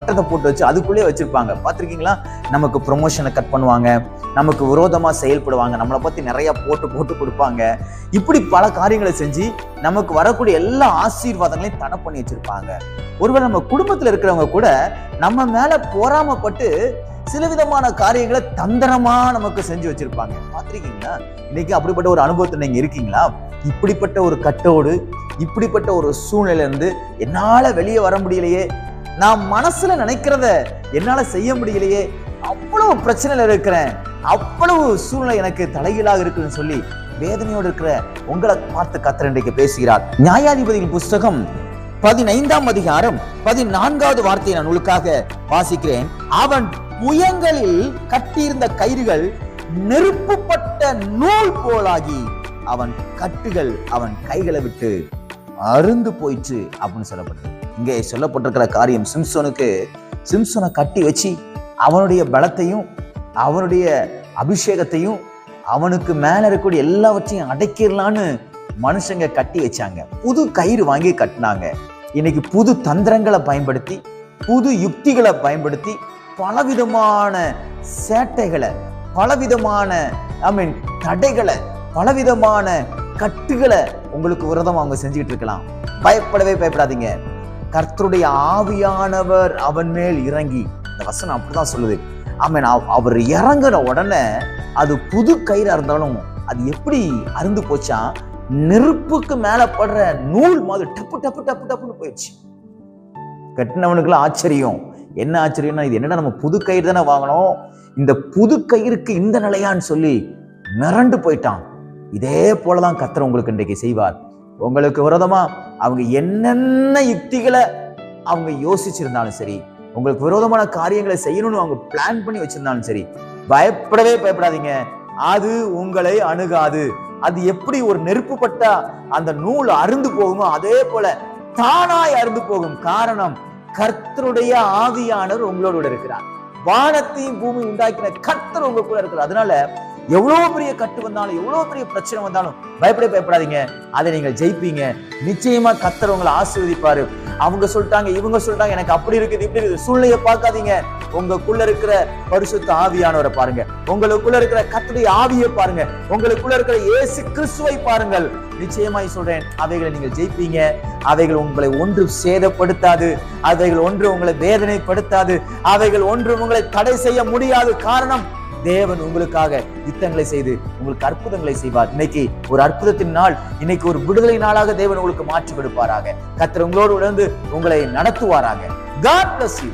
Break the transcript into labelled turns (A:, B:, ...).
A: போட்டு வச்சு அதுக்குள்ளே வச்சிருப்பாங்க. பார்த்திருக்கீங்களா? நமக்கு ப்ரொமோஷனை கட் பண்ணுவாங்க, நமக்கு விரோதமா செயல்படுவாங்க, நம்மளை பத்தி நிறைய போட்டு போட்டு கொடுப்பாங்க. இப்படி பல காரியங்களை செஞ்சு நமக்கு வரக்கூடிய எல்லா ஆசீர்வாதங்களையும் தடை பண்ணி வச்சிருப்பாங்க. ஒருவேளை நம்ம குடும்பத்துல இருக்கிறவங்க கூட நம்ம மேல பொறாமைப்பட்டு சில விதமான காரியங்களை தந்திரமா நமக்கு செஞ்சு வச்சிருப்பாங்க. பார்த்திருக்கீங்களா? இன்னைக்கு அப்படிப்பட்ட ஒரு அனுபவத்துல நீங்க இருக்கீங்களா? இப்படிப்பட்ட ஒரு கட்டோடு, இப்படிப்பட்ட ஒரு சூழ்நிலையில இருந்து என்னால வெளியே வர முடியலையே, நான் மனசுல நினைக்கிறத என்னால செய்ய முடியலையே, அவ்வளவு பிரச்சனையில இருக்கிறேன், அவ்வளவு சூழ்நிலை எனக்கு தலைகீழாக இருக்குன்னு சொல்லி வேதனையோடு இருக்கிற உங்களை பார்த்து கர்த்தர் இன்றைக்கு பேசுகிறார். நியாயாதிபதியின் புஸ்தகம் 15ஆம் அதிகாரம் 14வது வார்த்தையை நான் உங்களுக்காக வாசிக்கிறேன். அவன் புயங்களில் கட்டியிருந்த கயிறுகள் நெருப்புப்பட்ட நூல் போலாகி அவன் கட்டுகள் அவன் கைகளை விட்டு அருந்து போயிற்று அப்படின்னு சொல்லப்பட்டது. இங்கே சொல்லப்பட்டிருக்கிற காரியம், சிம்சோனை கட்டி வச்சு அவனுடைய பலத்தையும் அவனுடைய அபிஷேகத்தையும் அவனுக்கு மேல இருக்கக்கூடிய எல்லாவற்றையும் அடைக்கிடலான்னு மனுஷங்க கட்டி வச்சாங்க. புது கயிறு வாங்கி கட்டினாங்க. இன்னைக்கு புது தந்திரங்களை பயன்படுத்தி, புது யுக்திகளை பயன்படுத்தி பலவிதமான சேட்டைகளை, பலவிதமான தடைகளை, பலவிதமான கட்டுகளை உங்களுக்கு விரோதமா அவங்க செஞ்சுக்கிட்டு இருக்கலாம். பயப்படவே பயப்படாதீங்க. கர்த்தருடைய ஆவியானவர் அவன் மேல் இறங்கி, இந்த வசனம் அப்படிதான் சொல்லுது. அவர் இறங்குற உடனே அது புது கயிறா இருந்தாலும் அது எப்படி அருந்து போச்சா, நெருப்புக்கு மேல படுற நூல் மாதிரி டப்பு டப்பு டப்பு டப்புன்னு போயிடுச்சு. கட்டினவனுக்குள்ள ஆச்சரியம். என்ன ஆச்சரியம்னா, இது என்னடா நம்ம புது கயிறு தானே வாங்கணும், இந்த புது கயிறுக்கு இந்த நிலையான்னு சொல்லி மிரண்டு போயிட்டான். இதே போலதான் கர்த்தர் உங்களுக்கு இன்றைக்கு செய்வார். உங்களுக்கு விரோதமா அவங்க என்னென்ன யுக்திகளை அவங்க யோசிச்சிருந்தாலும் சரி, உங்களுக்கு விரோதமான காரியங்களை செய்யணும்னு அவங்க பிளான் பண்ணி வச்சிருந்தாலும் சரி, பயப்படவே பயப்படாதீங்க. அது உங்களை அணுகாது. அது எப்படி ஒரு நெருப்பு பட்டா அந்த நூல் அருந்து போகுமோ அதே போல தானாய் அருந்து போகும். காரணம், கர்த்தருடைய ஆவியானவர் உங்களோடு இருக்கிறார். வானத்தையும் பூமி உண்டாக்கின கர்த்தர் உங்க கூட இருக்கிறார். அதனால எவ்வளவு பெரிய கட்டு வந்தாலும், எவ்வளவு பெரிய பிரச்சனை வந்தாலும் பயப்படாதீங்க. அதை நீங்கள் ஜெயிப்பீங்க. நிச்சயமா கர்த்தர் உங்களை ஆசீர்வதிப்பாரு. அவங்க சொல்லிட்டாங்க, இவங்க சொல்லிட்டாங்க, எனக்கு அப்படி இருக்குது இப்படி இருக்குது, சூழ்நிலையை பார்க்காதீங்க. உங்களுக்குள்ள இருக்கிற பரிசுத்த ஆவியானவரை பாருங்க, உங்களுக்குள்ள இருக்கிற கர்த்தருடைய ஆவியை பாருங்க, உங்களுக்குள்ள இருக்கிற இயேசு கிறிஸ்துவை பாருங்கள். நிச்சயமாய் சொல்றேன், அவைகளை நீங்கள் ஜெயிப்பீங்க. அவைகள் உங்களை ஒன்று சேதப்படுத்தாது, அவைகள் ஒன்று உங்களை வேதனைப்படுத்தாது, அவைகள் ஒன்று உங்களை தடை செய்ய முடியாது. காரணம், தேவன் உங்களுக்காக யுத்தங்களை செய்து உங்களுக்கு அற்புதங்களை செய்வார். இன்னைக்கு ஒரு அற்புதத்தின் நாள், இன்னைக்கு ஒரு விடுதலை நாளாக தேவன் உங்களுக்கு மாற்றி கொடுப்பாராக. கர்த்தர் உங்களோடு உணர்ந்து உங்களை நடத்துவாராக. God bless you.